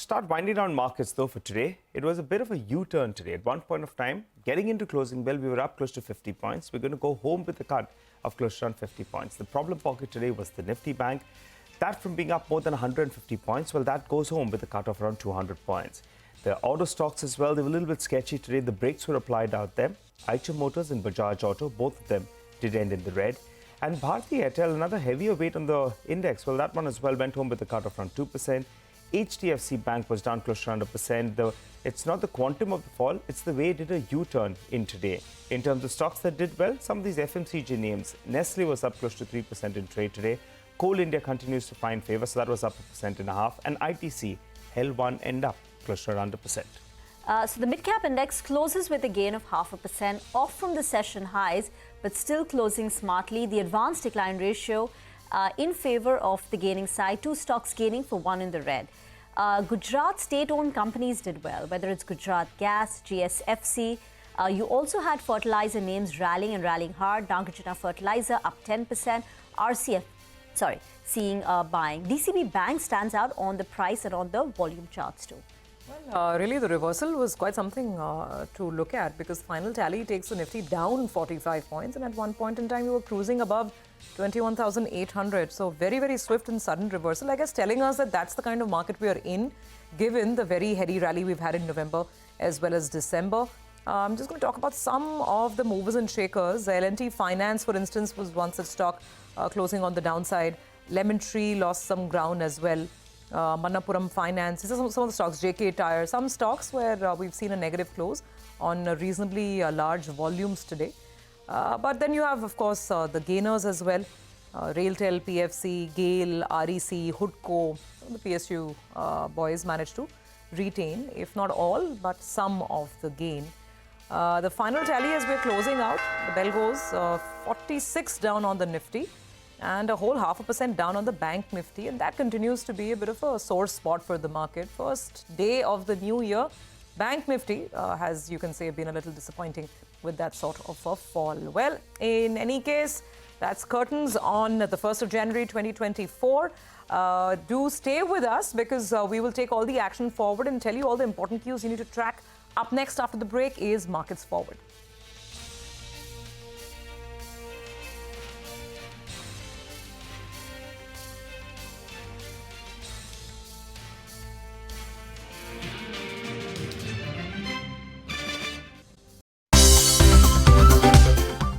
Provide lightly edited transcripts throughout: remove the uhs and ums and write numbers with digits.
start winding down markets though for today. It was a bit of a U-turn today. At one point of time, getting into closing bell, we were up close to 50 points. We're going to go home with a cut of close to around 50 points. The problem pocket today was the Nifty Bank. That from being up more than 150 points, well, that goes home with a cut of around 200 points. The auto stocks as well, they were a little bit sketchy today. The brakes were applied out there. Eicher Motors and Bajaj Auto, both of them did end in the red. And Bharti Airtel, another heavier weight on the index, well, that one as well went home with a cut of around 2%. HDFC Bank was down close to around 1%. It's not the quantum of the fall, it's the way it did a U-turn in today. In terms of stocks that did well, some of these FMCG names, Nestle was up close to 3% in trade today. Coal India continues to find favor, so that was up 1.5%. And ITC held one end up close to around 1%. So the Midcap index closes with a gain of 0.5%, off from the session highs, but still closing smartly. The advanced decline ratio in favor of the gaining side, two stocks gaining for one in the red. Gujarat state-owned companies did well, whether it's Gujarat Gas, GSFC. You also had fertilizer names rallying and rallying hard. Nagarjuna Fertilizer up 10%. Seeing buying. DCB Bank stands out on the price and on the volume charts too. Well, really the reversal was quite something to look at, because final tally takes the Nifty down 45 points, and at one point in time you were cruising above 21,800. So very, very swift and sudden reversal, I guess, telling us that that's the kind of market we are in, given the very heady rally we've had in November as well as December. I'm just going to talk about some of the movers and shakers. L&T Finance, for instance, was one such stock closing on the downside. Lemon Tree lost some ground as well. Manappuram Finance, these are some of the stocks, JK Tyre, some stocks where we've seen a negative close on reasonably large volumes today. But then you have, of course, the gainers as well. Railtel, PFC, GAIL, REC, Hoodco, the PSU boys managed to retain, if not all, but some of the gain. The final tally as we're closing out, the bell goes 46 down on the Nifty, and a whole 0.5% down on the Bank Nifty, and that continues to be a bit of a sore spot for the market. First day of the new year, Bank Nifty has, you can say, been a little disappointing with that sort of a fall. Well, in any case, that's curtains on the 1st of January 2024. Do stay with us, because we will take all the action forward and tell you all the important cues you need to track. Up next after the break is Markets Forward.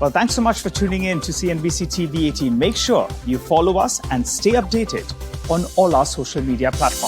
Well, thanks so much for tuning in to CNBC TV18. Make sure you follow us and stay updated on all our social media platforms.